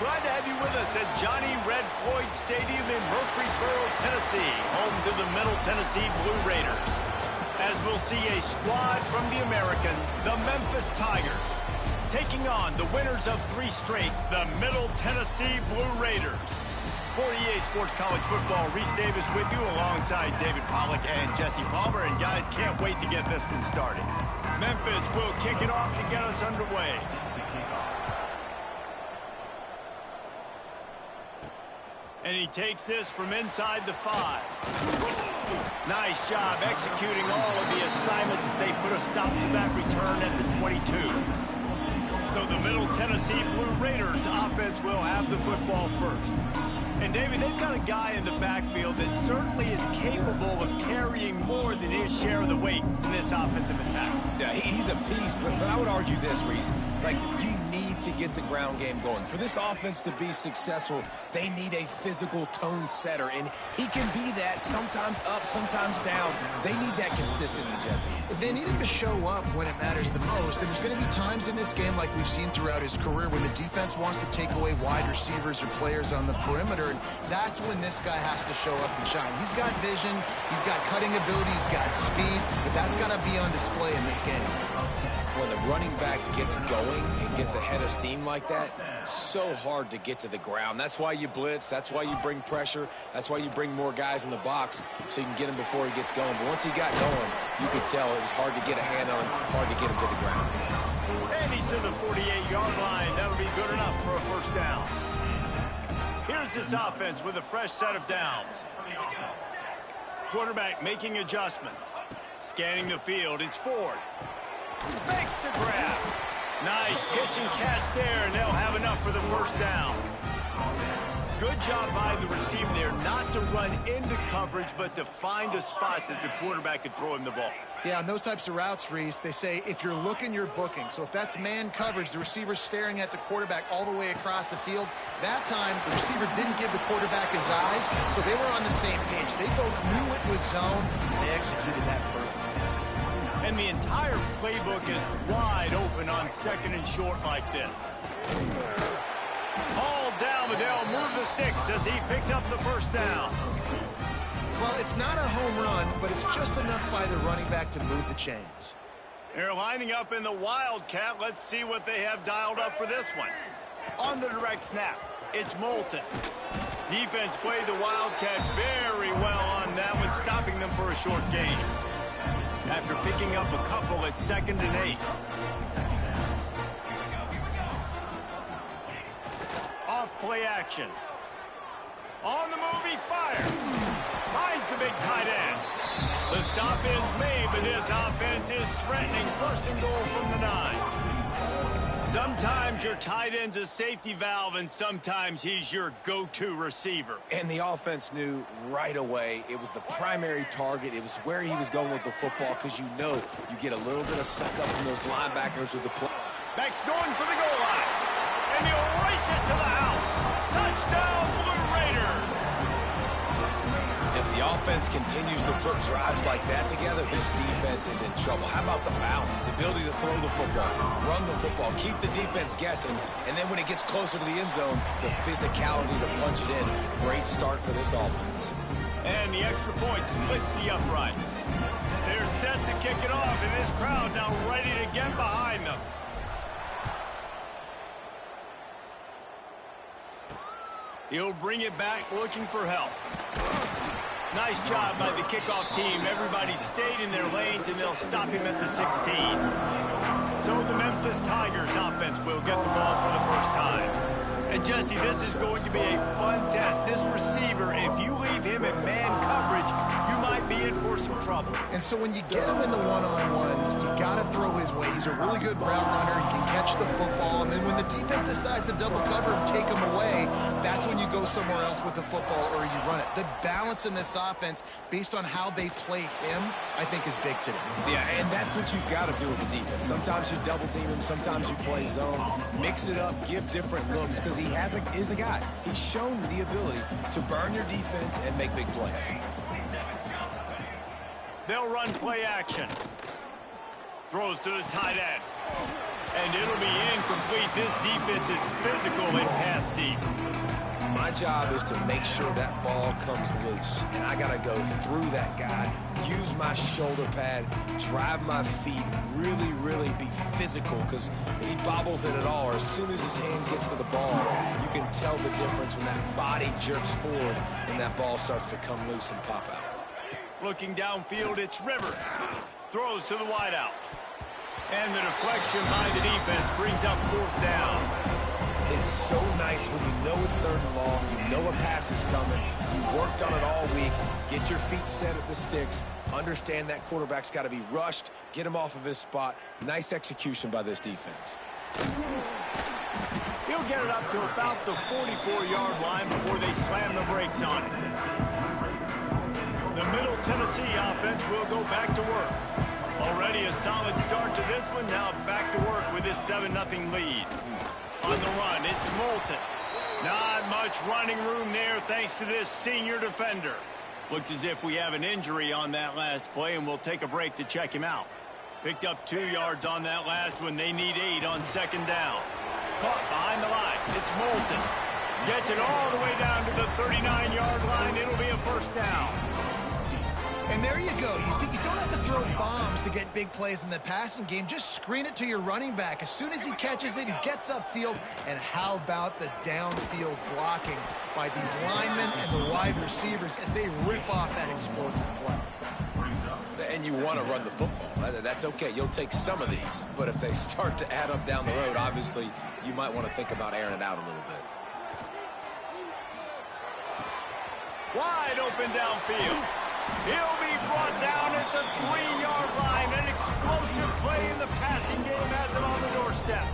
Glad to have you with us at Johnny Red Floyd Stadium in Murfreesboro, Tennessee, home to the Middle Tennessee Blue Raiders. As we'll see a squad from the American, the Memphis Tigers, taking on the winners of 3 straight, the Middle Tennessee Blue Raiders. For EA Sports College Football, Reese Davis with you alongside David Pollack and Jesse Palmer. And guys, can't wait to get this one started. Memphis will kick it off to get us underway. And he takes this from inside the 5. Nice job executing all of the assignments as they put a stop to that return at the 22. So the Middle Tennessee Blue Raiders offense will have the football first. And, David, they've got a guy in the backfield that certainly is capable of carrying more than his share of the weight in this offensive attack. Yeah, he's a beast, but I would argue this, Reese. Like, you need to get the ground game going. For this offense to be successful, they need a physical tone setter, and he can be that, sometimes up, sometimes down. They need that consistently, Jesse. They need him to show up when it matters the most, and there's going to be times in this game, like we've seen throughout his career, when the defense wants to take away wide receivers or players on the perimeter, and that's when this guy has to show up and shine. He's got vision, he's got cutting ability, he's got speed, but that's got to be on display in this game. When the running back gets going and gets ahead of steam like that, so hard to get to the ground. That's why you blitz. That's why you bring pressure. That's why you bring more guys in the box so you can get him before he gets going. But once he got going, you could tell it was hard to get a hand on him, hard to get him to the ground. And he's to the 48-yard line. That'll be good enough for a first down. Here's this offense with a fresh set of downs. Quarterback making adjustments. Scanning the field. It's Ford. Makes the grab. Nice pitch and catch there, and they'll have enough for the first down. Good job by the receiver there not to run into coverage, but to find a spot that the quarterback could throw him the ball. Yeah, on those types of routes, Reese, they say if you're looking, you're booking. So if that's man coverage, the receiver's staring at the quarterback all the way across the field. That time, the receiver didn't give the quarterback his eyes, so they were on the same page. They both knew it was zone, and they executed that perfectly. And the entire playbook is wide open on second and short like this. Hauled down, but they'll move the sticks as he picks up the first down. Well, it's not a home run, but it's just enough by the running back to move the chains. They're lining up in the Wildcat. Let's see what they have dialed up for this one. On the direct snap, it's Moulton. Defense played the Wildcat very well on that one, stopping them for a short gain. After picking up a couple at 2nd and 8. Off play action. On the move, he fires. Finds the big tight end. The stop is made, but this offense is threatening. 1st and goal from the 9. Sometimes your tight end's a safety valve, and sometimes he's your go-to receiver. And the offense knew right away it was the primary target. It was where he was going with the football, because you know you get a little bit of suck up from those linebackers with the play. Back's going for the goal line. And he'll race it to the house. Touchdown, Blue Raiders. If the offense continues to put drives like that together, this defense is in trouble. How about the balance, the ability to throw the football, run the football, keep the defense guessing, and then when it gets closer to the end zone, the physicality to punch it in. Great start for this offense. And the extra point splits the uprights. They're set to kick it off, and this crowd now ready to get behind them. He'll bring it back looking for help. Nice job by the kickoff team. Everybody stayed in their lanes, and they'll stop him at the 16. So the Memphis Tigers offense will get the ball for the first time. And, Jesse, this is going to be a fun test. This receiver, if you leave him in man coverage, you might be in for some trouble. And so when you get him in the one-on-ones, you got to throw his way. He's a really good route runner. He can catch the football. And then when the defense decides to double cover and take him away, that's when you go somewhere else with the football or you run it. The balance in this offense, based on how they play him, I think is big today. Yeah, and that's what you've got to do as a defense. Sometimes you double team him, sometimes you play zone. Mix it up, give different looks, because he is a guy. He's shown the ability to burn your defense and make big plays. They'll run play action. Throws to the tight end. And it'll be incomplete. This defense is physical and pass deep. My job is to make sure that ball comes loose. And I got to go through that guy, use my shoulder pad, drive my feet, really be physical, because if he bobbles it at all, or as soon as his hand gets to the ball, you can tell the difference when that body jerks forward and that ball starts to come loose and pop out. Looking downfield, it's Rivers. Throws to the wideout. And the deflection by the defense brings up 4th down. It's so nice when you know it's 3rd and long, you know a pass is coming, you worked on it all week, get your feet set at the sticks, understand that quarterback's got to be rushed, get him off of his spot. Nice execution by this defense. He'll get it up to about the 44-yard line before they slam the brakes on it. The Middle Tennessee offense will go back to work. Already a solid start to this one, now back to work with this 7-0 lead. On the run, it's Moulton. Not much running room there thanks to this senior defender. Looks as if we have an injury on that last play, and we'll take a break to check him out. Picked up 2 yards on that last one. They need 8 on 2nd down. Caught behind the line. It's Moulton. Gets it all the way down to the 39-yard line. It'll be a 1st down. And there you go. You see, you don't have to throw bombs to get big plays in the passing game. Just screen it to your running back. As soon as he catches it, he gets upfield. And how about the downfield blocking by these linemen and the wide receivers as they rip off that explosive play? And you want to run the football. That's okay. You'll take some of these. But if they start to add up down the road, obviously, you might want to think about airing it out a little bit. Wide open downfield. He'll be brought down at the 3-yard line. An explosive play in the passing game has him on the doorstep.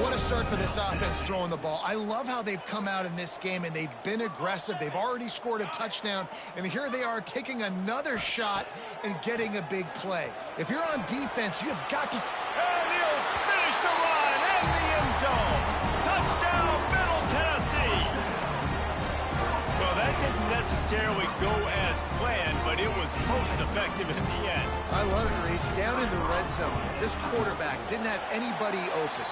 What a start for this offense throwing the ball. I love how they've come out in this game, and they've been aggressive. They've already scored a touchdown, and here they are taking another shot and getting a big play. If you're on defense, you have got to... And he'll finish the run in the end zone. Touchdown, Middle Tennessee. Well, that didn't necessarily go as planned, but it was most effective in the end. I love it, Reese. Down in the red zone, this quarterback didn't have anybody open.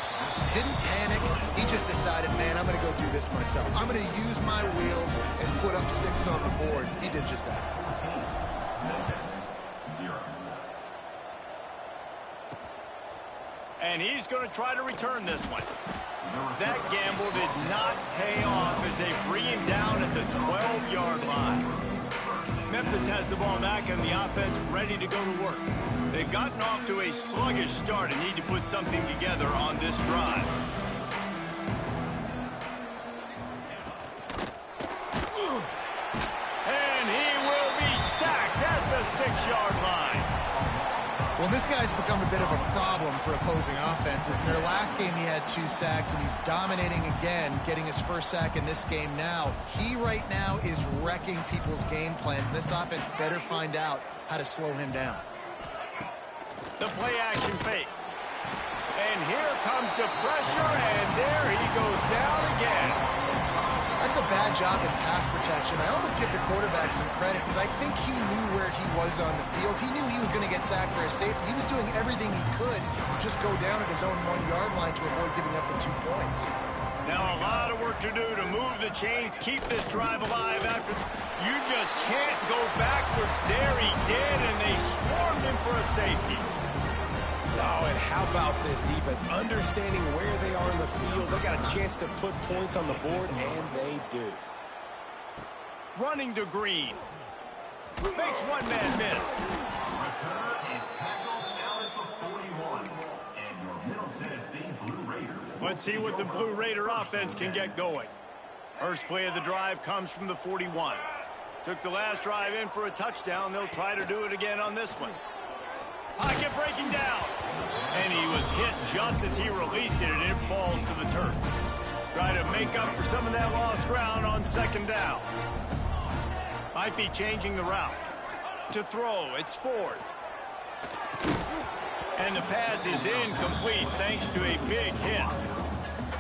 Didn't panic. He just decided, man, I'm going to go do this myself. I'm going to use my wheels and put up 6 on the board. He did just that. And he's going to try to return this one. That gamble did not pay off as they bring him down at the 12-yard line. Memphis has the ball back and the offense ready to go to work. They've gotten off to a sluggish start and need to put something together on this drive. And he will be sacked at the 6-yard line. Well, this guy's become a bit of a problem for opposing offenses. In their last game, he had 2 sacks, and he's dominating again, getting his first sack in this game now. He right now is wrecking people's game plans, and this offense better find out how to slow him down. The play-action fake. And here comes the pressure, and there he goes down again. That's a bad job in pass protection. I almost give the quarterback some credit because I think he knew where he was on the field. He knew he was going to get sacked for a safety. He was doing everything he could to just go down at his own 1-yard line to avoid giving up the 2 points. Now a lot of work to do to move the chains, keep this drive alive after. You just can't go backwards. There he did, and they swarmed him for a safety. Oh, and how about this defense? Understanding where they are in the field. They got a chance to put points on the board, and they do. Running to Green. Makes one man miss. Returner is tackled out at the 41. And your Middle Tennessee Blue Raiders. Let's see what the Blue Raider offense can get going. First play of the drive comes from the 41. Took the last drive in for a touchdown. They'll try to do it again on this one. Pocket breaking down. And he was hit just as he released it, and it falls to the turf. Try to make up for some of that lost ground on 2nd down. Might be changing the route. To throw, it's Ford. And the pass is incomplete thanks to a big hit.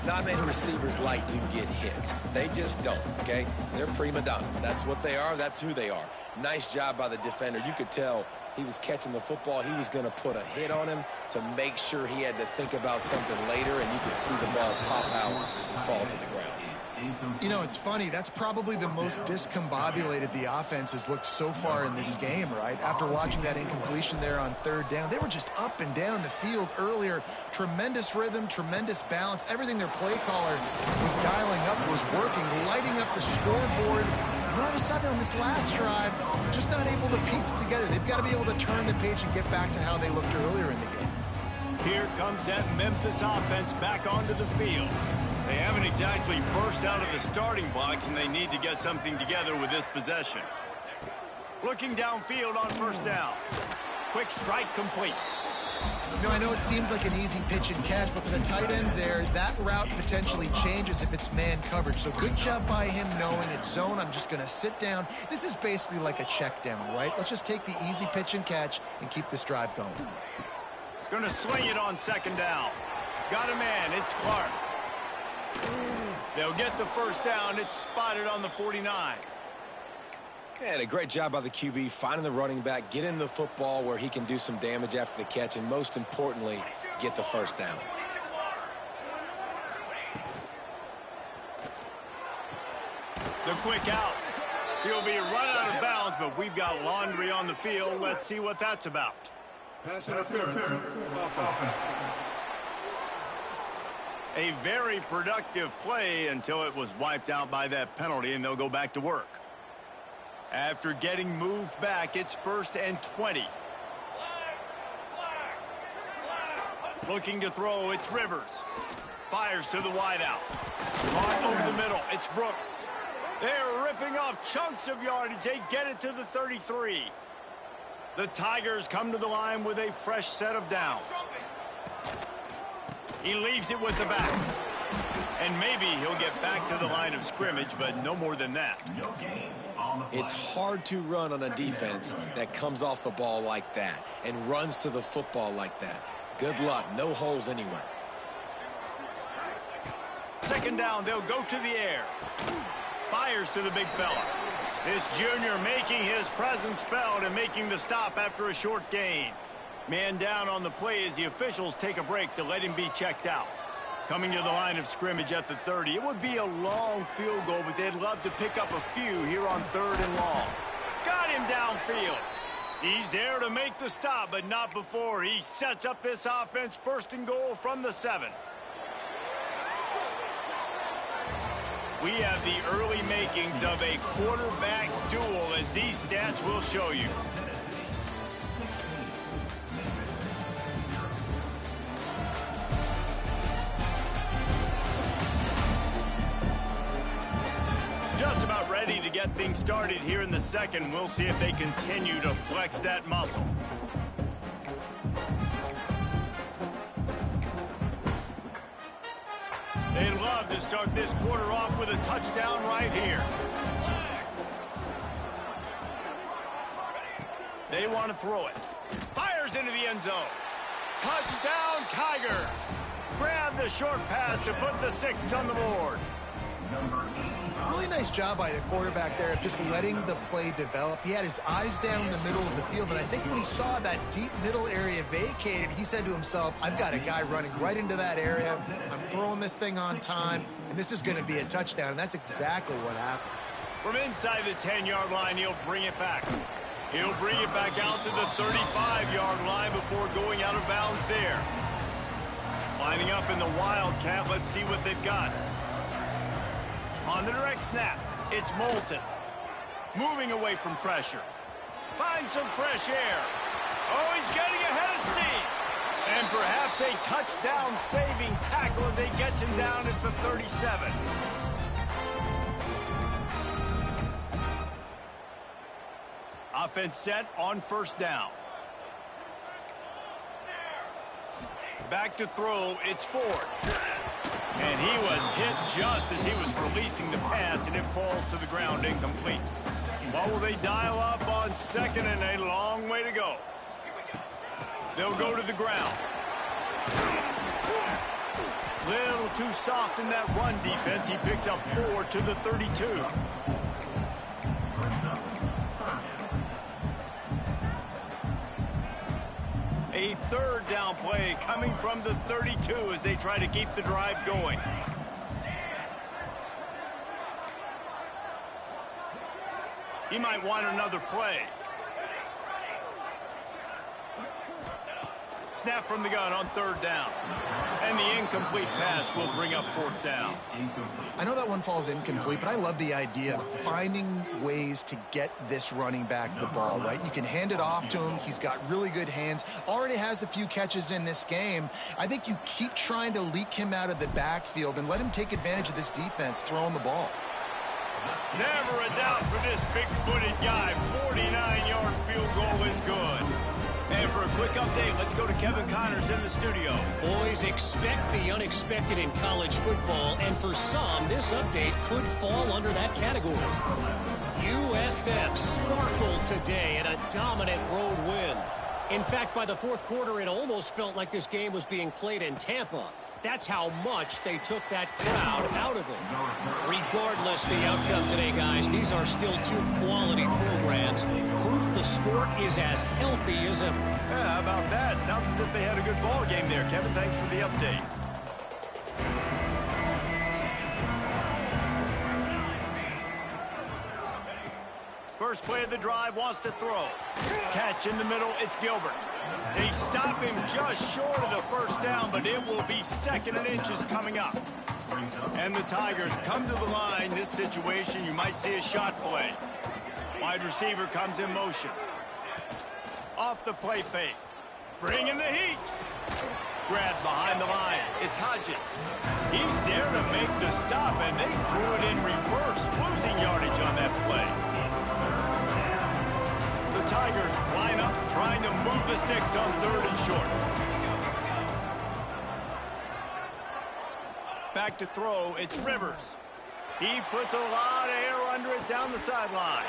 Not many receivers like to get hit. They just don't, okay? They're prima donnas. That's what they are. That's who they are. Nice job by the defender. You could tell he was catching the football. He was going to put a hit on him to make sure he had to think about something later, and you could see the ball pop out and fall to the ground. You know, it's funny. That's probably the most discombobulated the offense has looked so far in this game, right? After watching that incompletion there on third down, they were just up and down the field earlier. Tremendous rhythm, tremendous balance. Everything their play caller was dialing up was working, lighting up the scoreboard. And all of a sudden on this last drive, just not able to piece it together. They've got to be able to turn the page and get back to how they looked earlier in the game. Here comes that Memphis offense back onto the field. They haven't exactly burst out of the starting blocks, and they need to get something together with this possession. Looking downfield on first down. Quick strike complete. You know, I know it seems like an easy pitch and catch, but for the tight end there, that route potentially changes if it's man coverage. So good job by him knowing it's zone. I'm just going to sit down. This is basically like a check down, right? Let's just take the easy pitch and catch and keep this drive going. Going to swing it on second down. Got a man. It's Clark. They'll get the first down. It's spotted on the 49. And a great job by the QB finding the running back, getting the football where he can do some damage after the catch, and most importantly, get the first down. The quick out. He'll be run out of bounds, but we've got laundry on the field. Let's see what that's about. Pass interference. Offense. A very productive play until it was wiped out by that penalty, and they'll go back to work. After getting moved back, it's 1st and 20. Looking to throw, it's Rivers. Fires to the wideout. Caught over the middle, it's Brooks. They're ripping off chunks of yardage. They get it to the 33. The Tigers come to the line with a fresh set of downs. He leaves it with the back. And maybe he'll get back to the line of scrimmage, but no more than that. It's hard to run on a defense that comes off the ball like that and runs to the football like that. Good luck. No holes anywhere. Second down, they'll go to the air. Fires to the big fella. This junior making his presence felt and making the stop after a short gain. Man down on the play as the officials take a break to let him be checked out. Coming to the line of scrimmage at the 30. It would be a long field goal, but they'd love to pick up a few here on 3rd and long. Got him downfield. He's there to make the stop, but not before he sets up this offense 1st and goal from the 7. We have the early makings of a quarterback duel, as these stats will show you. Just about ready to get things started here in the second. We'll see if they continue to flex that muscle. They'd love to start this quarter off with a touchdown right here. They want to throw it. Fires into the end zone. Touchdown, Tigers. Grab the short pass to put the 6 on the board. Really nice job by the quarterback there of just letting the play develop. He had his eyes down in the middle of the field, and I think when he saw that deep middle area vacated, he said to himself, I've got a guy running right into that area. I'm throwing this thing on time, and this is going to be a touchdown, and that's exactly what happened. From inside the 10-yard line, he'll bring it back. He'll bring it back out to the 35-yard line before going out of bounds there. Lining up in the Wildcat, let's see what they've got. On the direct snap, it's Moulton. Moving away from pressure. Finds some fresh air. Oh, he's getting ahead of steam. And perhaps a touchdown-saving tackle as they get him down at the 37. Offense set on first down. Back to throw, it's Ford. And he was hit just as he was releasing the pass, and it falls to the ground incomplete. What will they dial up on second, and a long way to go? They'll go to the ground. Little too soft in that run defense. He picks up 4 to the 32. A third down play coming from the 32 as they try to keep the drive going. He might want another play. Snap from the gun on third down. And the incomplete pass will bring up fourth down. I know that one falls incomplete, but I love the idea of finding ways to get this running back the ball, right? You can hand it off to him. He's got really good hands. Already has a few catches in this game. I think you keep trying to leak him out of the backfield and let him take advantage of this defense throwing the ball. Never a doubt for this big-footed guy. 49-yard field goal is good. And for a quick update, let's go to Kevin Connors in the studio. Boys, expect the unexpected in college football, and for some, this update could fall under that category. USF sparkled today in a dominant road win. In fact, by the fourth quarter, it almost felt like this game was being played in Tampa. That's how much they took that crowd out of it. Regardless the outcome today, guys, these are still two quality programs. Proof the sport is as healthy as ever. Yeah, how about that? Sounds as if they had a good ball game there. Kevin, thanks for the update. First play of the drive, wants to throw. Catch in the middle, it's Gilbert. They stop him just short of the first down, but it will be second and inches coming up. And the Tigers come to the line. This situation, you might see a shot play. Wide receiver comes in motion. Off the play fake. Bringing the heat. Grabbed behind the line. It's Hodges. He's there to make the stop, and they threw it in reverse, losing yardage on that play. The Tigers line up, trying to move the sticks on third and short. Back to throw, it's Rivers. He puts a lot of air under it down the sideline.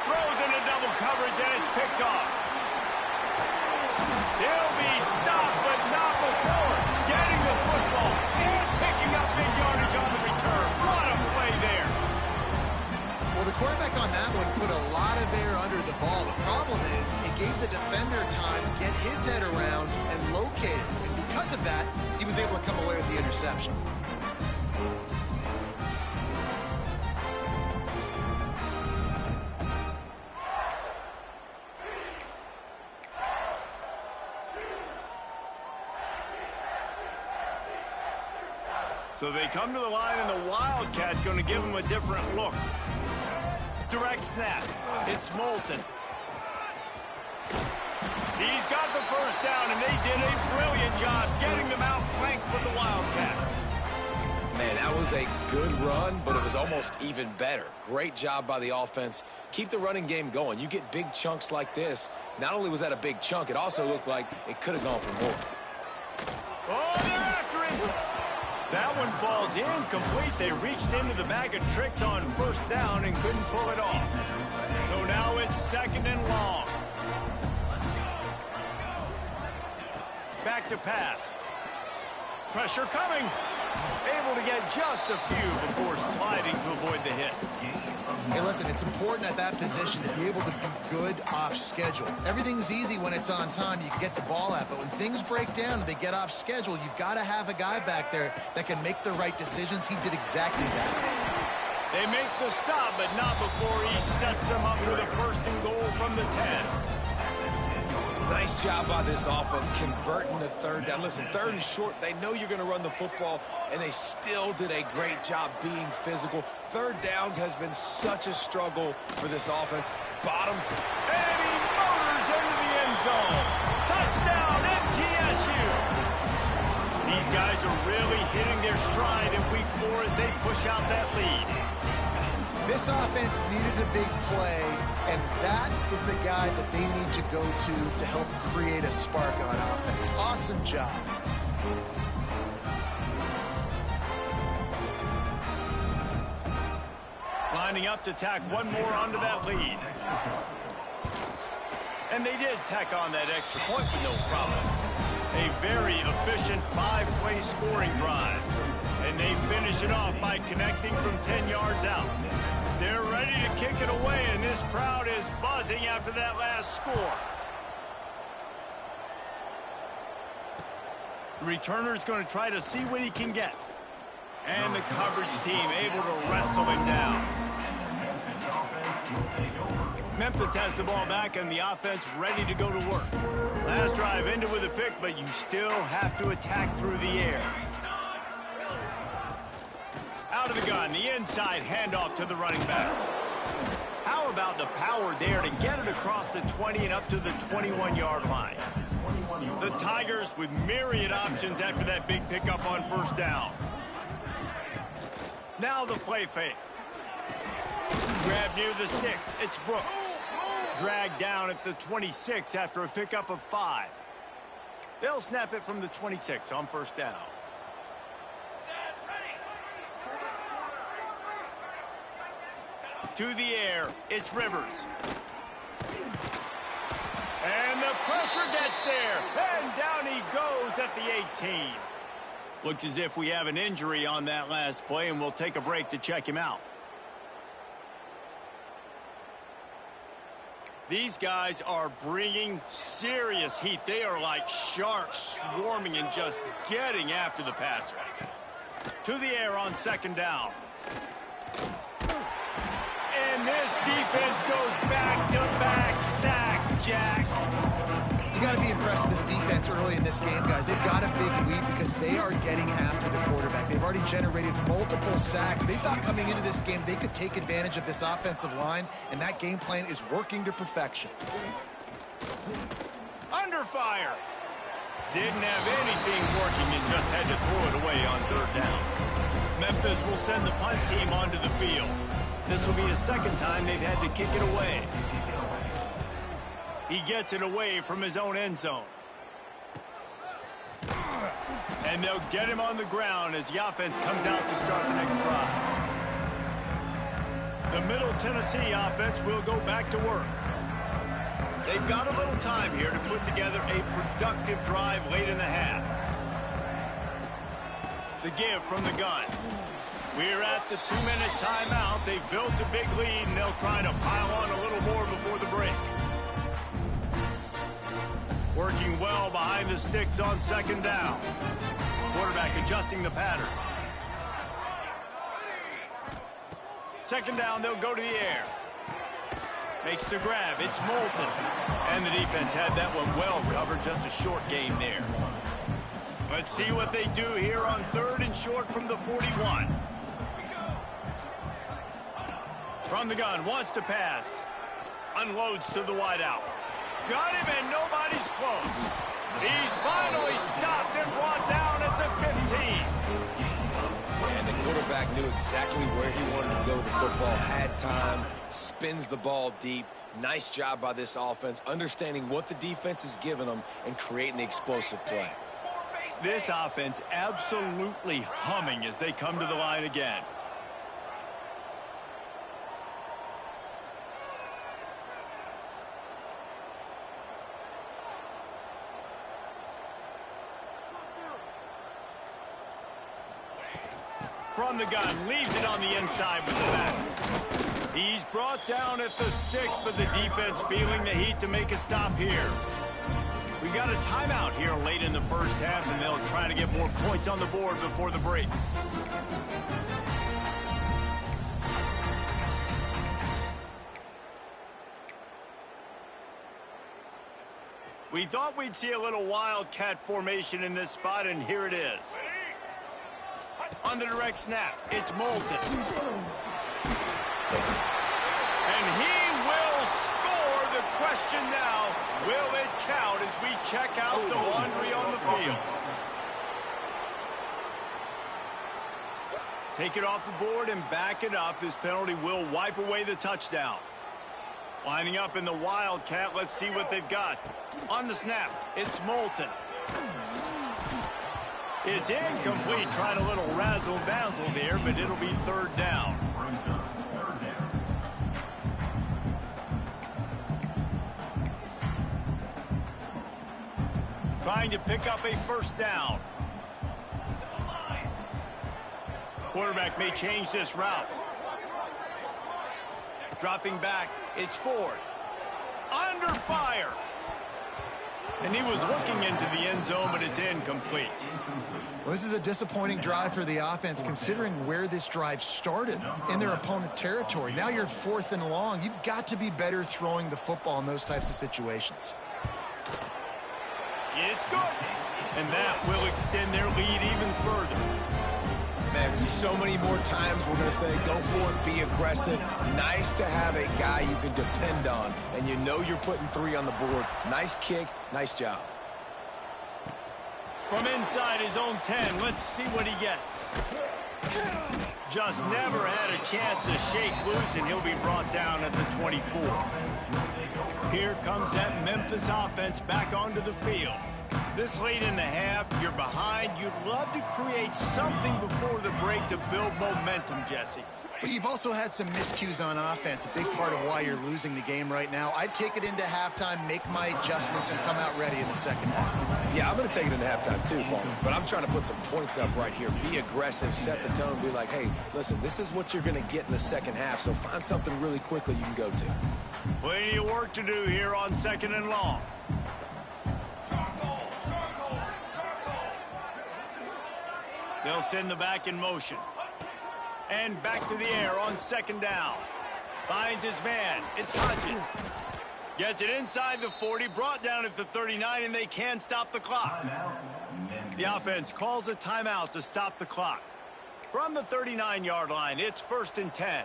Throws into double coverage, and it's picked off. He'll be stopped, but not before getting the football and picking up big yardage on the return. What a play there. Well, the quarterback on that one put a lot of air under the ball. The problem is it gave the defender time to get his head around and locate it. And because of that, he was able to come away with the interception. So they come to the line, and the Wildcat going to give them a different look. Direct snap. It's Moulton. He's got the first down, and they did a brilliant job getting them out flanked for the Wildcat. Man, that was a good run, but it was almost even better. Great job by the offense. Keep the running game going. You get big chunks like this. Not only was that a big chunk, it also looked like it could have gone for more. Oh, they're after him. That one falls incomplete. They reached into the bag of tricks on first down and couldn't pull it off. So now it's second and long. Back to pass. Pressure coming. Able to get just a few before sliding to avoid the hit. Hey, listen, it's important at that position to be able to be good off schedule. Everything's easy when it's on time. You can get the ball out. But when things break down and they get off schedule, you've got to have a guy back there that can make the right decisions. He did exactly that. They make the stop, but not before he sets them up with a first and goal from the 10. Nice job by this offense converting the third down. Listen, third and short, they know you're going to run the football, and they still did a great job being physical. Third downs has been such a struggle for this offense. Bottom. And he motors into the end zone. Touchdown, MTSU. These guys are really hitting their stride in week 4 as they push out that lead. This offense needed a big play, and that is the guy that they need to go to help create a spark on offense. Awesome job. Lining up to tack one more onto that lead. And they did tack on that extra point with no problem. A very efficient 5-play scoring drive. And they finish it off by connecting from 10 yards out. They're ready to kick it away, and this crowd is buzzing after that last score. The returner's going to try to see what he can get. And the coverage team able to wrestle him down. Memphis has the ball back and the offense ready to go to work. Last drive ended with a pick, but you still have to attack through the air. Out of the gun, the inside handoff to the running back. How about the power there to get it across the 20 and up to the 21-yard line? The Tigers with myriad options after that big pickup on first down. Now the play fake. Grab near the sticks. It's Brooks. Dragged down at the 26 after a pickup of 5. They'll snap it from the 26 on first down. To the air, it's Rivers. And the pressure gets there. And down he goes at the 18. Looks as if we have an injury on that last play, and we'll take a break to check him out. These guys are bringing serious heat. They are like sharks swarming and just getting after the passer. To the air on second down. And this defense goes back-to-back sack, Jack. You got to be impressed with this defense early in this game, guys. They've got a big lead because they are getting after the quarterback. They've already generated multiple sacks. They thought coming into this game they could take advantage of this offensive line, and that game plan is working to perfection. Under fire. Didn't have anything working and just had to throw it away on third down. Memphis will send the punt team onto the field. This will be the second time they've had to kick it away. He gets it away from his own end zone. And they'll get him on the ground as the offense comes out to start the next drive. The Middle Tennessee offense will go back to work. They've got a little time here to put together a productive drive late in the half. The give from the gun. We're at the 2-minute timeout. They've built a big lead, and they'll try to pile on a little more before the break. Working well behind the sticks on second down. Quarterback adjusting the pattern. Second down, they'll go to the air. Makes the grab. It's Moulton. And the defense had that one well covered. Just a short game there. Let's see what they do here on third and short from the 41. From the gun, wants to pass. Unloads to the wideout. Got him, and nobody's close. He's finally stopped and brought down at the 15. And the quarterback knew exactly where he wanted to go with the football, had time, spins the ball deep. Nice job by this offense, understanding what the defense is giving them and creating the explosive play. This offense absolutely humming as they come to the line again. From the gun, leaves it on the inside with the back. He's brought down at the 6, but the defense feeling the heat to make a stop here. We got a timeout here late in the first half, and they'll try to get more points on the board before the break. We thought we'd see a little wildcat formation in this spot, and here it is. On the direct snap, it's Moulton. And he will score. The question now, will it count as we check out the laundry on the field? Take it off the board and back it up. This penalty will wipe away the touchdown. Lining up in the wildcat, let's see what they've got. On the snap, it's Moulton. It's incomplete, trying a little razzle-dazzle there, but it'll be third down. Trying to pick up a first down. Quarterback may change this route. Dropping back, it's Ford. Under fire. And he was looking into the end zone, but it's incomplete. Well, this is a disappointing drive for the offense, considering where this drive started in their opponent territory. Now you're 4th and long. You've got to be better throwing the football in those types of situations. It's good. And that will extend their lead even further. Man, so many more times we're going to say, go for it, be aggressive. Nice to have a guy you can depend on, and you know you're putting 3 on the board. Nice kick, nice job. From inside his own 10, let's see what he gets. Just never had a chance to shake loose, and he'll be brought down at the 24. Here comes that Memphis offense back onto the field. This late in the half, you're behind. You'd love to create something before the break to build momentum, Jesse. But you've also had some miscues on offense, a big part of why you're losing the game right now. I'd take it into halftime, make my adjustments, and come out ready in the second half. Yeah, I'm going to take it into halftime too, Paul. But I'm trying to put some points up right here. Be aggressive, set the tone, be like, hey, listen, this is what you're going to get in the second half, so find something really quickly you can go to. Plenty of work to do here on 2nd and long. They'll send the back in motion. And back to the air on 2nd down. Finds his man. It's Hodges. Gets it inside the 40, brought down at the 39, and they can stop the clock. The offense calls a timeout to stop the clock. From the 39-yard line, it's 1st and 10.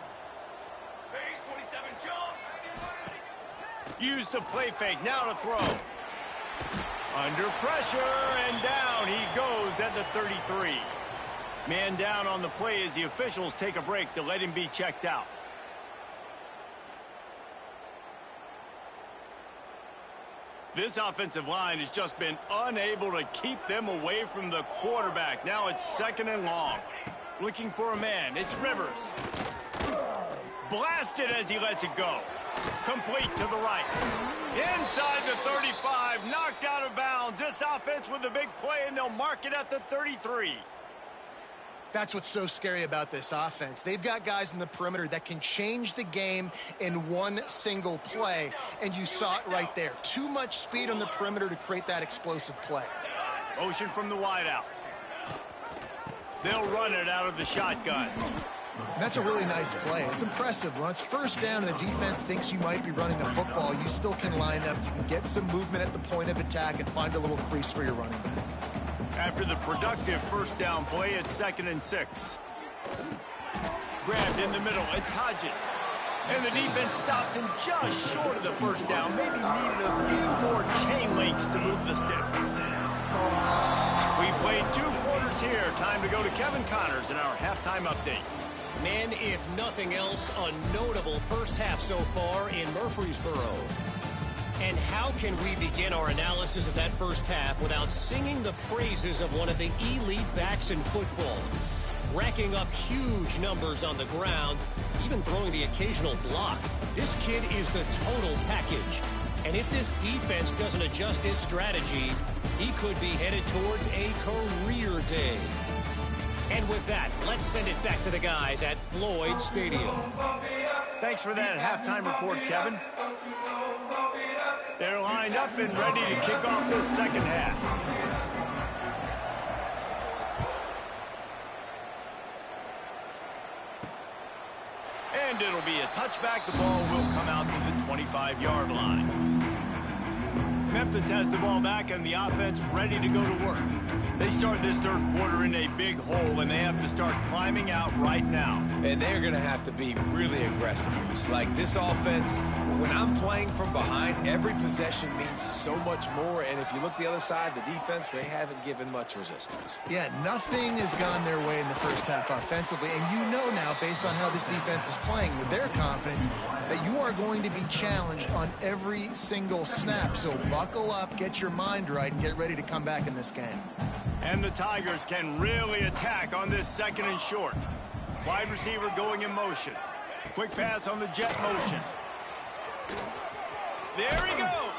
Use the play fake, now to throw. Under pressure, and down he goes at the 33. Man down on the play as the officials take a break to let him be checked out. This offensive line has just been unable to keep them away from the quarterback. Now it's 2nd and long. Looking for a man. It's Rivers. Blasted as he lets it go. Complete to the right. Inside the 35. Knocked out of bounds. This offense with a big play, and they'll mark it at the 33. That's what's so scary about this offense. They've got guys in the perimeter that can change the game in one single play, and you saw it right there. Too much speed on the perimeter to create that explosive play. Motion from the wideout. They'll run it out of the shotgun. And that's a really nice play. It's impressive. When it's 1st down and the defense thinks you might be running the football, you still can line up. You can get some movement at the point of attack and find a little crease for your running back. After the productive 1st down play, it's 2nd and 6. Grabbed in the middle, it's Hodges. And the defense stops him just short of the 1st down. Maybe needed a few more chain links to move the sticks. We've played 2 quarters here. Time to go to Kevin Connors in our halftime update. Man, if nothing else, a notable first half so far in Murfreesboro. And how can we begin our analysis of that first half without singing the praises of one of the elite backs in football? Racking up huge numbers on the ground, even throwing the occasional block. This kid is the total package. And if this defense doesn't adjust its strategy, he could be headed towards a career day. And with that, let's send it back to the guys at Floyd Stadium. Thanks for that halftime report, Kevin. They're lined up and ready to kick off this second half. And it'll be a touchback. The ball will come out to the 25-yard line. Memphis has the ball back and the offense ready to go to work. They start this 3rd quarter in a big hole, and they have to start climbing out right now. And they're going to have to be really aggressive. It's like this offense, when I'm playing from behind, every possession means so much more. And if you look the other side, the defense, they haven't given much resistance. Yeah, nothing has gone their way in the first half offensively. And you know now, based on how this defense is playing with their confidence, that you are going to be challenged on every single snap. So buckle up, get your mind right, and get ready to come back in this game. And the Tigers can really attack on this 2nd and short. Wide receiver going in motion. Quick pass on the jet motion. There he goes.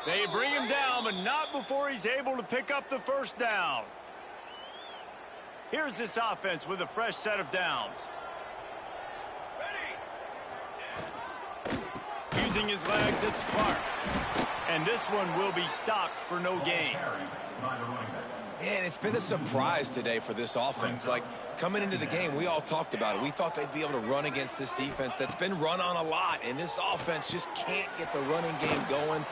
They bring him down, but not before he's able to pick up the 1st down. Here's this offense with a fresh set of downs. Using his legs, it's Clark. And this one will be stopped for no gain. And it's been a surprise today for this offense. Like, coming into the game, we all talked about it. We thought they'd be able to run against this defense that's been run on a lot, and this offense just can't get the running game going.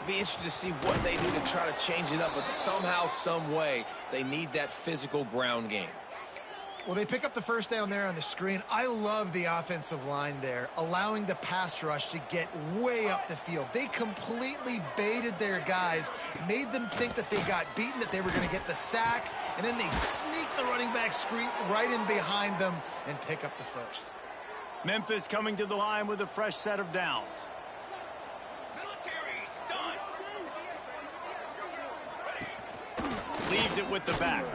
Be interested to see what they do to try to change it up, but somehow, some way, they need that physical ground game. Well, they pick up the first down there on the screen. I love the offensive line there, allowing the pass rush to get way up the field. They completely baited their guys, made them think that they got beaten, that they were going to get the sack, and then they sneak the running back screen right in behind them and pick up the first. Memphis coming to the line with a fresh set of downs. Leaves it with the back.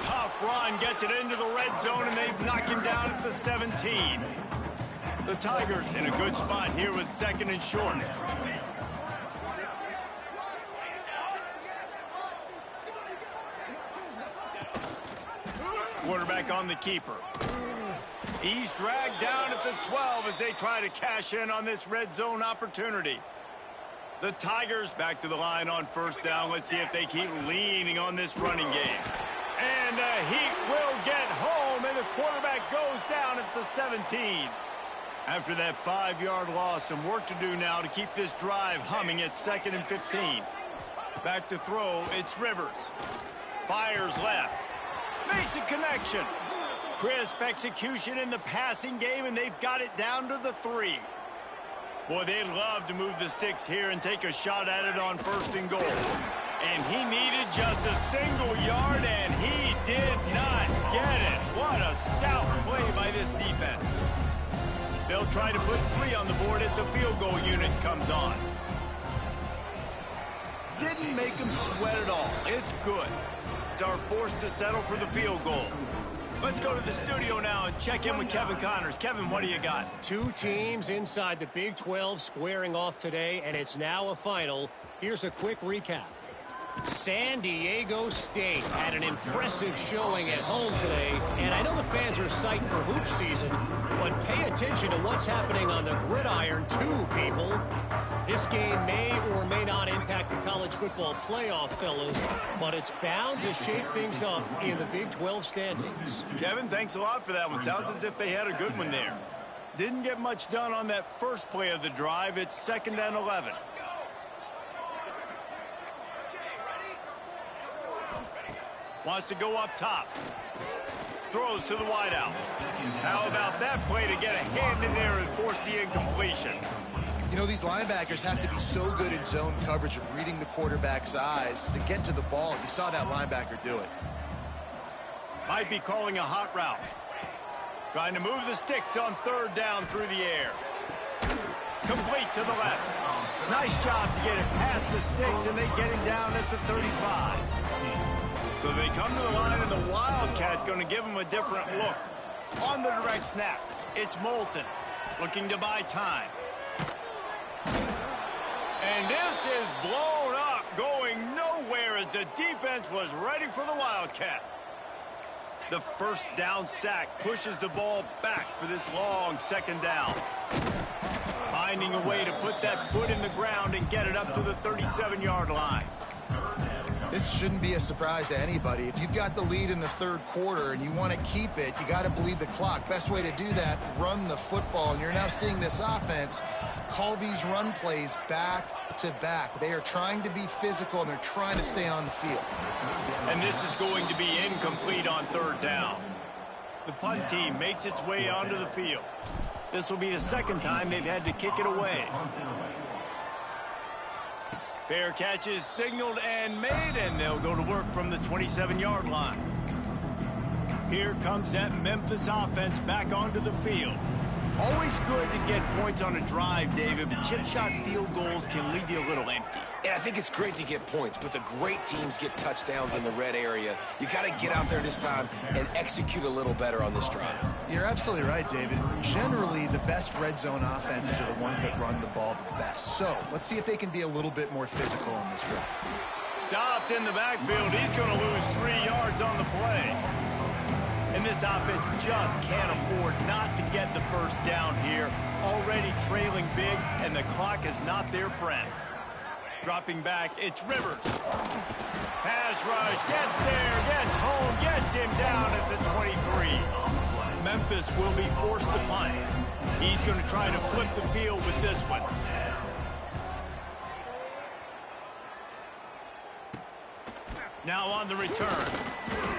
Tough run, gets it into the red zone, and they knock him down at the 17. The Tigers in a good spot here with 2nd and short. Quarterback on the keeper. He's dragged down at the 12 as they try to cash in on this red zone opportunity. The Tigers back to the line on first down. Let's see if they keep leaning on this running game. And the Heat will get home, and the quarterback goes down at the 17. After that 5-yard loss, some work to do now to keep this drive humming at 2nd and 15. Back to throw, it's Rivers. Fires left. Makes a connection. Crisp execution in the passing game, and they've got it down to the 3. Boy, they'd love to move the sticks here and take a shot at it on 1st and goal. And he needed just a single yard, and he did not get it. What a stout play by this defense. They'll try to put 3 on the board as the field goal unit comes on. Didn't make them sweat at all. It's good. It's our forced to settle for the field goal. Let's go to the studio now and check in with Kevin Connors. Kevin, what do you got? 2 teams inside the Big 12 squaring off today, and it's now a final. Here's a quick recap. San Diego State had an impressive showing at home today, and I know the fans are psyched for hoop season, but pay attention to what's happening on the gridiron too, people. This game may or may not impact the college football playoff, fellas, but it's bound to shake things up in the Big 12 standings. Kevin, thanks a lot for that one. Sounds as if they had a good one there. Didn't get much done on that first play of the drive. It's 2nd and 11. Wants to go up top. Throws to the wideout. How about that play to get a hand in there and force the incompletion? You know, these linebackers have to be so good in zone coverage of reading the quarterback's eyes to get to the ball. You saw that linebacker do it. Might be calling a hot route. Trying to move the sticks on 3rd down through the air. Complete to the left. Nice job to get it past the sticks, and they get him down at the 35. So they come to the line, and the Wildcat going to give them a different look. On the direct snap, it's Moulton looking to buy time. And this is blown up, going nowhere as the defense was ready for the Wildcat. The first down sack pushes the ball back for this long 2nd down. Finding a way to put that foot in the ground and get it up to the 37-yard line. This shouldn't be a surprise to anybody. If you've got the lead in the 3rd quarter and you want to keep it, you got to bleed the clock. Best way to do that, run the football. And you're now seeing this offense call these run plays back to back. They are trying to be physical, and they're trying to stay on the field. And this is going to be incomplete on 3rd down. The punt team makes its way onto the field. This will be the 2nd time they've had to kick it away. Fair catch is signaled and made, and they'll go to work from the 27-yard line. Here comes that Memphis offense back onto the field. Always good to get points on a drive, David, but chip shot field goals can leave you a little empty. And I think it's great to get points, but the great teams get touchdowns in the red area. You got to get out there this time and execute a little better on this drive. You're absolutely right, David. Generally, the best red zone offenses are the ones that run the ball the best. So let's see if they can be a little bit more physical on this drive. Stopped in the backfield. He's going to lose 3 yards on the play. And this offense just can't afford not to get the first down here. Already trailing big, and the clock is not their friend. Dropping back, it's Rivers. Pass rush, gets there, gets home, gets him down at the 23. Memphis will be forced to punt. He's going to try to flip the field with this one. Now on the return.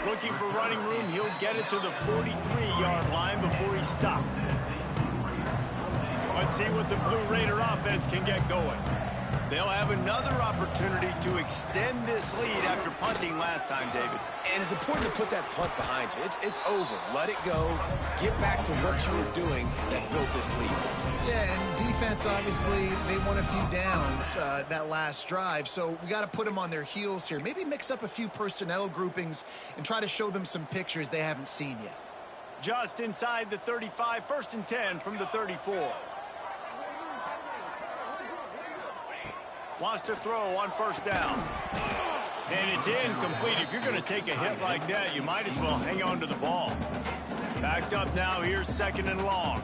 Looking for running room, he'll get it to the 43-yard line before he stops. Let's see what the Blue Raider offense can get going. They'll have another opportunity to extend this lead after punting last time, David. And it's important to put that punt behind you. It's over. Let it go. Get back to what you were doing that built this lead. Yeah, and defense, obviously, they won a few downs that last drive, so we got to put them on their heels here. Maybe mix up a few personnel groupings and try to show them some pictures they haven't seen yet. Just inside the 35, 1st and 10 from the 34. Wants to throw on 1st down. And it's incomplete. If you're going to take a hit like that, you might as well hang on to the ball. Backed up now. Here's 2nd and long.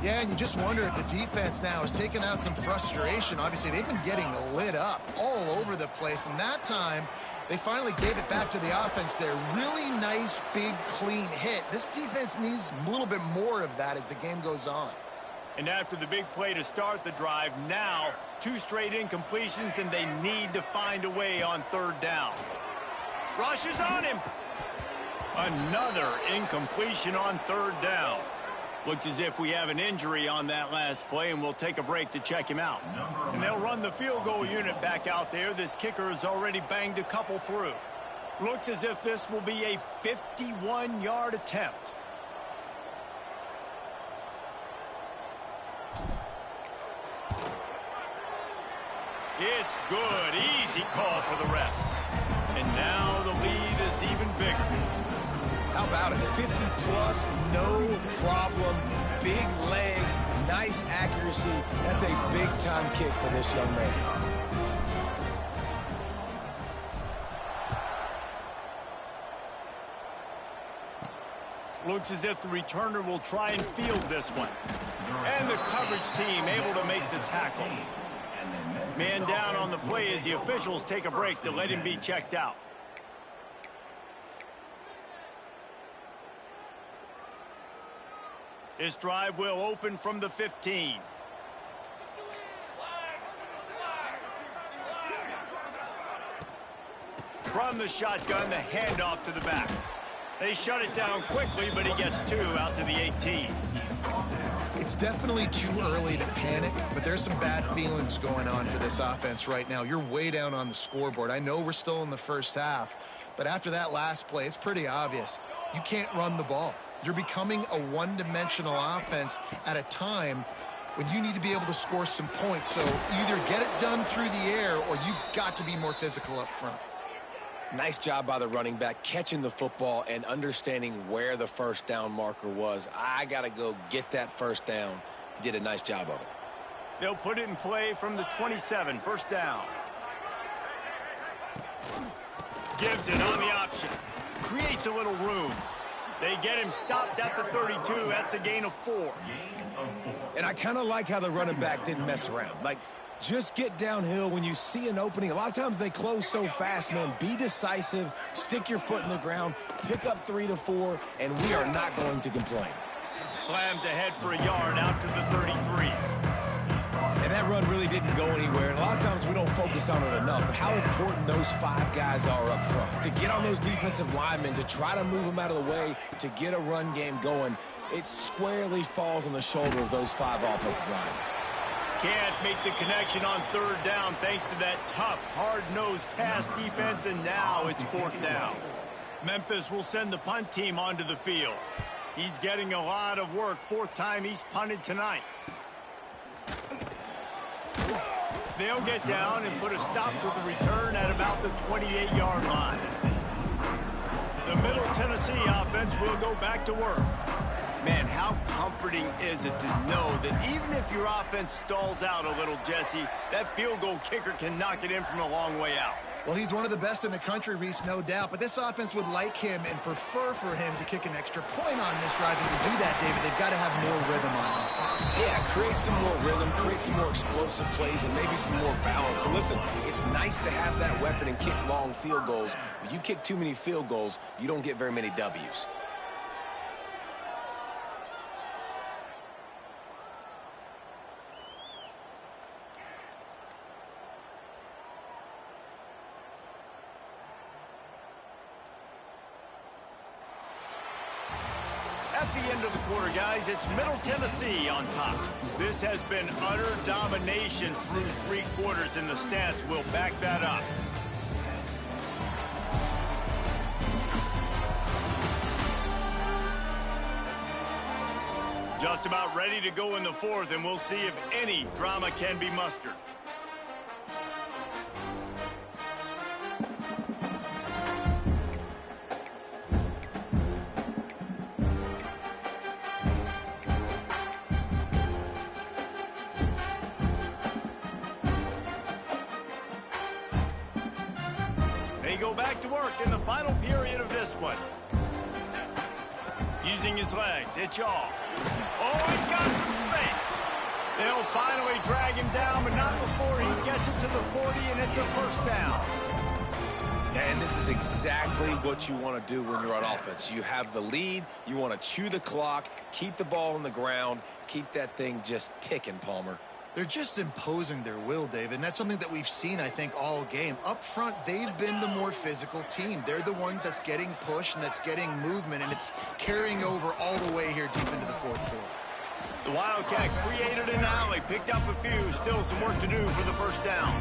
Yeah, and you just wonder if the defense now is taking out some frustration. Obviously, they've been getting lit up all over the place. And that time, they finally gave it back to the offense there. Really nice, big, clean hit. This defense needs a little bit more of that as the game goes on. And after the big play to start the drive, now 2 straight incompletions, and they need to find a way on 3rd down. Rushes on him. Another incompletion on 3rd down. Looks as if we have an injury on that last play, and we'll take a break to check him out. And they'll run the field goal unit back out there. This kicker has already banged a couple through. Looks as if this will be a 51-yard attempt. It's good. Easy call for the refs. And now the lead is even bigger. How about it? 50-plus, no problem. Big leg, nice accuracy. That's a big-time kick for this young man. Looks as if the returner will try and field this one. And the coverage team able to make the tackle. Man down on the play as the officials take a break to let him be checked out. This drive will open from the 15. From the shotgun, the handoff to the back. They shut it down quickly, but he gets 2 out to the 18. It's definitely too early to panic, but there's some bad feelings going on for this offense right now. You're way down on the scoreboard. I know we're still in the first half, but after that last play, it's pretty obvious. You can't run the ball. You're becoming a one-dimensional offense at a time when you need to be able to score some points. So either get it done through the air or you've got to be more physical up front. Nice job by the running back catching the football and understanding where the 1st down marker was. I got to go get that 1st down. He did a nice job of it. They'll put it in play from the 27, 1st down. Gives it on the option. Creates a little room. They get him stopped at the 32. That's a gain of 4. And I kind of like how the running back didn't mess around. Like, just get downhill when you see an opening. A lot of times they close so fast, man. Be decisive, stick your foot in the ground, pick up 3 to 4, and we are not going to complain. Slams ahead for a yard out to the 33. And that run really didn't go anywhere. And a lot of times we don't focus on it enough. But how important those 5 guys are up front. To get on those defensive linemen, to try to move them out of the way, to get a run game going, it squarely falls on the shoulder of those 5 offensive linemen. Can't make the connection on 3rd down thanks to that tough, hard-nosed pass defense, and now it's 4th down. Memphis will send the punt team onto the field. He's getting a lot of work. 4th time he's punted tonight. They'll get down and put a stop to the return at about the 28-yard line. The Middle Tennessee offense will go back to work. Man, how comforting is it to know that even if your offense stalls out a little, Jesse, that field goal kicker can knock it in from a long way out. Well, he's one of the best in the country, Reese, no doubt. But this offense would like him and prefer for him to kick an extra point on this drive. And to do that, David, they've got to have more rhythm on offense. Yeah, Yeah, create some more rhythm, create some more explosive plays, and maybe some more balance. And listen, it's nice to have that weapon and kick long field goals. But you kick too many field goals, you don't get very many W's. At the end of the quarter, guys, it's Middle Tennessee on top. This has been utter domination through 3 quarters, and the stats will back that up. Just about ready to go in the 4th, and we'll see if any drama can be mustered. They go back to work in the final period of this one. Using his legs, it's Yaw. Oh, he's got some space. They'll finally drag him down, but not before he gets it to the 40, and it's a first down. And this is exactly what you want to do when you're on offense. You have the lead, you want to chew the clock, keep the ball on the ground, keep that thing just ticking, Palmer. They're just imposing their will, David, and that's something that we've seen, I think, all game. Up front, they've been the more physical team. They're the ones that's getting pushed and that's getting movement, and it's carrying over all the way here deep into the 4th quarter. The Wildcat created an alley, picked up a few, still some work to do for the first down.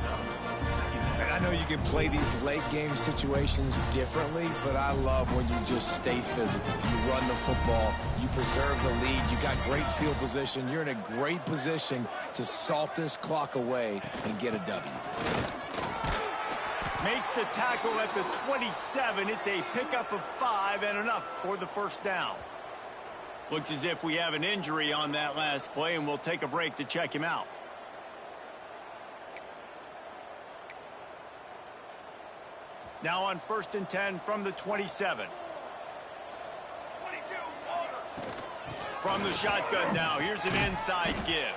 And I know you can play these late game situations differently, but I love when you just stay physical. You run the football, you preserve the lead, you got great field position, you're in a great position to salt this clock away and get a W. Makes the tackle at the 27. It's a pickup of 5 and enough for the first down. Looks as if we have an injury on that last play, and we'll take a break to check him out. Now on 1st and 10 from the 27. From the shotgun now, here's an inside give.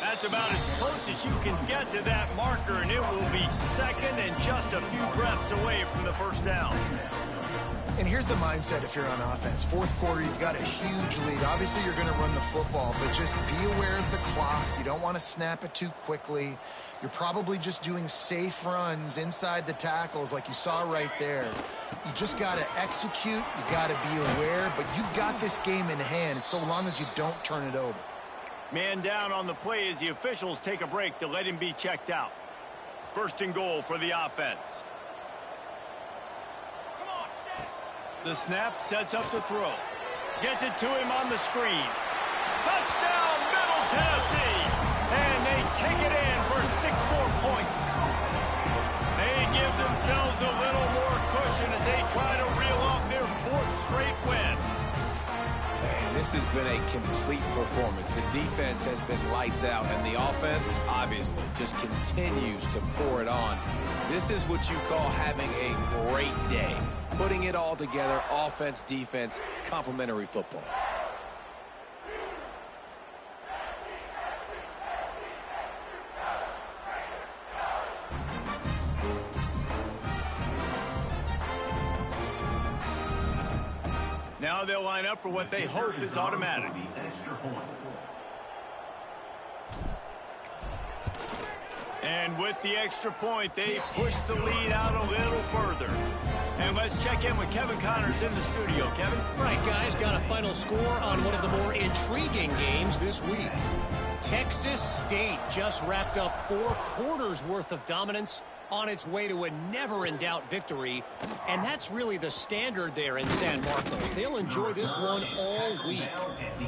That's about as close as you can get to that marker, and it will be 2nd and just a few breaths away from the first down. And here's the mindset if you're on offense. 4th quarter, you've got a huge lead. Obviously, you're going to run the football, but just be aware of the clock. You don't want to snap it too quickly. You're probably just doing safe runs inside the tackles like you saw right there. You just got to execute. You got to be aware, but you've got this game in hand so long as you don't turn it over. Man down on the play as the officials take a break to let him be checked out. 1st and goal for the offense. The snap sets up the throw. Gets it to him on the screen. Touchdown, Middle Tennessee! And they take it in for 6 more points. They give themselves a little more cushion as they try to reel off their 4th straight win. Man, this has been a complete performance. The defense has been lights out, and the offense, obviously, just continues to pour it on. This is what you call having a great day. Putting it all together, offense, defense, complementary football. Now they'll line up for what they hope is automatic. And with the extra point, they push the lead out a little further. And let's check in with Kevin Connors in the studio. Kevin? Right, guys, got a final score on one of the more intriguing games this week. Texas State just wrapped up 4 quarters worth of dominance on its way to a never-in-doubt victory. And that's really the standard there in San Marcos. They'll enjoy this one all week.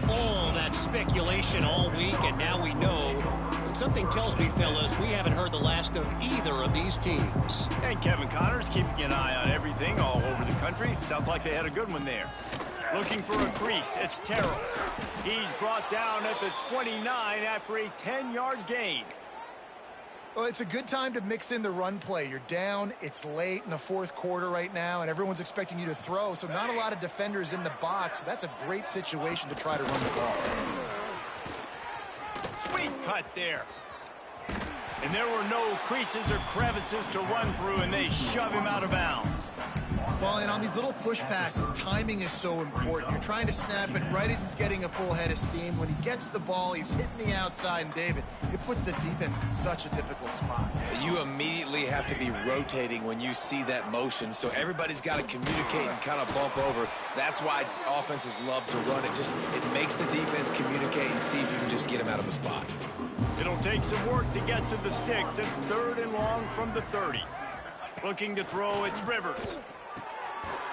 All that speculation all week, and now we know. But something tells me, fellas, we haven't heard the last of either of these teams. And Kevin Connors keeping an eye on everything all over the country. Sounds like they had a good one there. Looking for a crease. It's Terrell. He's brought down at the 29 after a 10-yard gain. Well, it's a good time to mix in the run play. You're down, it's late in the 4th quarter right now, and everyone's expecting you to throw, so not a lot of defenders in the box. So that's a great situation to try to run the ball. Sweet cut there. And there were no creases or crevices to run through, and they shove him out of bounds. Well, and on these little push passes, timing is so important. You're trying to snap it right as he's getting a full head of steam. When he gets the ball, he's hitting the outside, and David, it puts the defense in such a difficult spot. You immediately have to be rotating when you see that motion, so everybody's got to communicate and kind of bump over. That's why offenses love to run it. It makes the defense communicate and see if you can just get him out of the spot. It'll take some work to get to the sticks. It's 3rd and long from the 30. Looking to throw, it's Rivers.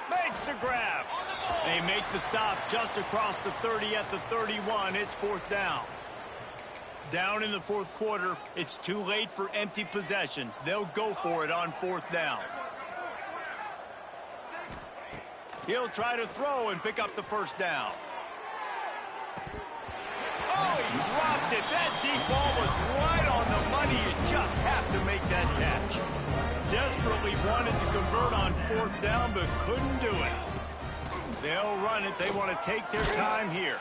Makes the grab. They make the stop just across the 30 at the 31. It's 4th down. Down in the 4th quarter, it's too late for empty possessions. They'll go for it on 4th down. He'll try to throw and pick up the 1st down. Oh, he dropped it. That deep ball was right on the money. You just have to make that catch. Desperately wanted to convert on 4th down, but couldn't do it. They'll run it. They want to take their time here.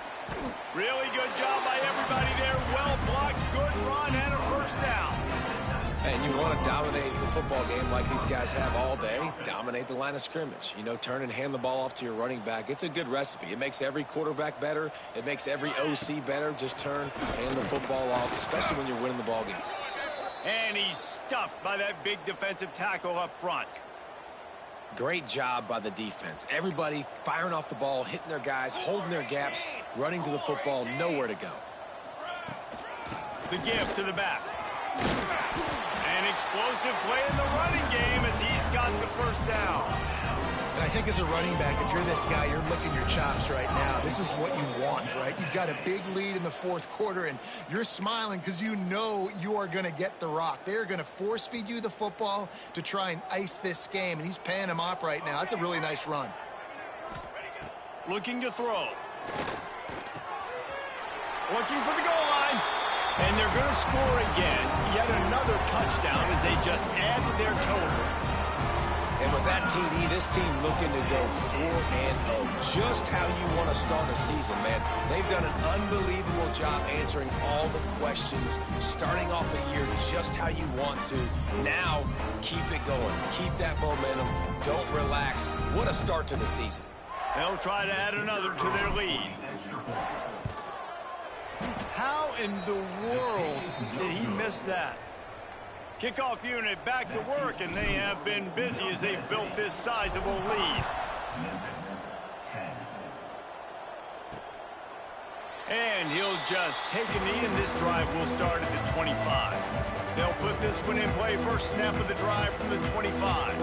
Really good job by everybody there. Well blocked, good run, and a 1st down. And you want to dominate the football game like these guys have all day. Dominate the line of scrimmage. You know, turn and hand the ball off to your running back. It's a good recipe. It makes every quarterback better. It makes every OC better. Just turn, hand the football off, especially when you're winning the ball game. And he's stuffed by that big defensive tackle up front. Great job by the defense. Everybody firing off the ball, hitting their guys, holding their gaps, running to the football, nowhere to go. The give to the back. An explosive play in the running game as he's got the 1st down. And I think as a running back, if you're this guy, you're licking your chops right now. This is what you want, right? You've got a big lead in the 4th quarter, and you're smiling because you know you are going to get the rock. They're going to force feed you the football to try and ice this game, and he's paying him off right now. That's a really nice run. Looking to throw. Looking for the goal line. And they're going to score again. Yet another touchdown as they just add to their total. And with that TD, this team looking to go 4-0. Just how you want to start a season, man. They've done an unbelievable job answering all the questions, starting off the year just how you want to. Now, keep it going. Keep that momentum. Don't relax. What a start to the season. They'll try to add another to their lead. How in the world did he miss that? Kickoff unit back to work, and they have been busy as they've built this sizable lead. And he'll just take a knee, and this drive will start at the 25. They'll put this one in play. First snap of the drive from the 25.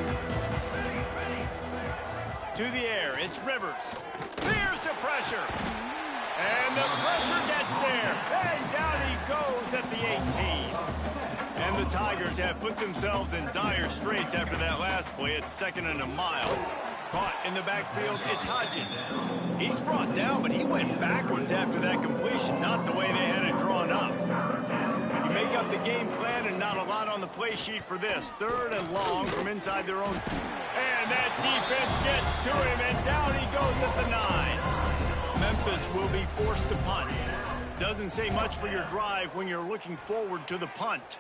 To the air, it's Rivers. There's the pressure. And the pressure gets there. And down he goes at the 18. And the Tigers have put themselves in dire straits after that last play. It's 2nd and a mile. Caught in the backfield, it's Hodgins. He's brought down, but he went backwards after that completion, not the way they had it drawn up. You make up the game plan and not a lot on the play sheet for this. 3rd and long from inside their own. And that defense gets to him, and down he goes at the 9. Memphis will be forced to punt. Doesn't say much for your drive when you're looking forward to the punt.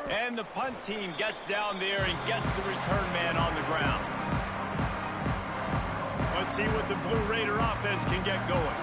And the punt team gets down there and gets the return man on the ground. Let's see what the Blue Raider offense can get going.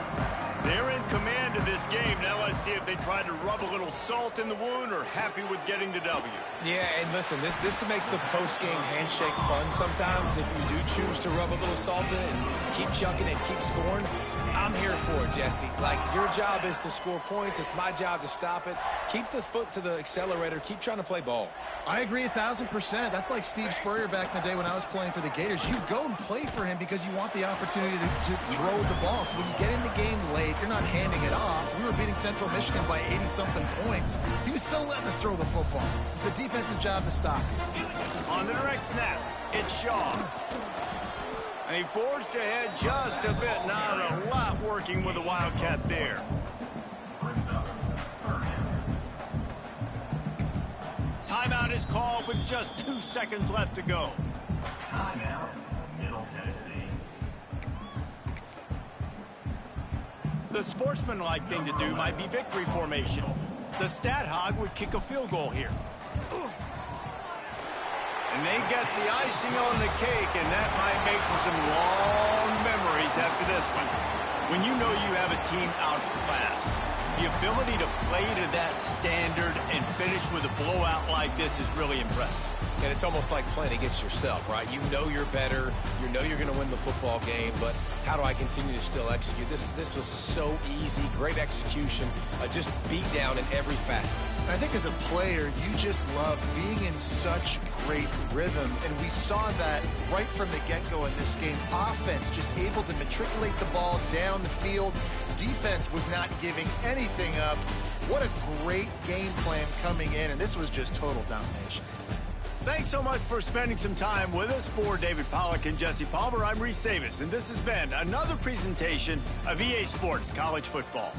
They're in command of this game. Now let's see if they try to rub a little salt in the wound or happy with getting the W. Yeah, and listen, this makes the post-game handshake fun sometimes. If you do choose to rub a little salt in and keep chucking and keep scoring, I'm here for it, Jesse. Like, your job is to score points. It's my job to stop it. Keep the foot to the accelerator. Keep trying to play ball. I agree 1,000%. That's like Steve Spurrier back in the day when I was playing for the Gators. You go and play for him because you want the opportunity to throw the ball. So when you get in the game late, you're not handing it off. We were beating Central Michigan by 80-something points. He was still letting us throw the football. It's the defense's job to stop. On the direct snap, it's Shaw. And he forged ahead just a bit. Not a lot working with the Wildcat there. Timeout is called with just 2 seconds left to go. Timeout, Middle Tennessee. The sportsmanlike thing to do might be victory formation. The stat hog would kick a field goal here. And they get the icing on the cake, and that might make for some long memories after this one. When you know you have a team outclassed, the ability to play to that standard and finish with a blowout like this is really impressive. And it's almost like playing against yourself, right? You know you're better. You know you're going to win the football game, but how do I continue to still execute? This was so easy. Great execution. Just beat down in every facet. I think as a player, you just love being in such great rhythm, and we saw that right from the get-go in this game. Offense just able to matriculate the ball down the field. Defense was not giving anything up. What a great game plan coming in, and this was just total domination. Thanks so much for spending some time with us. For David Pollack and Jesse Palmer, I'm Reese Davis, and this has been another presentation of EA Sports College Football.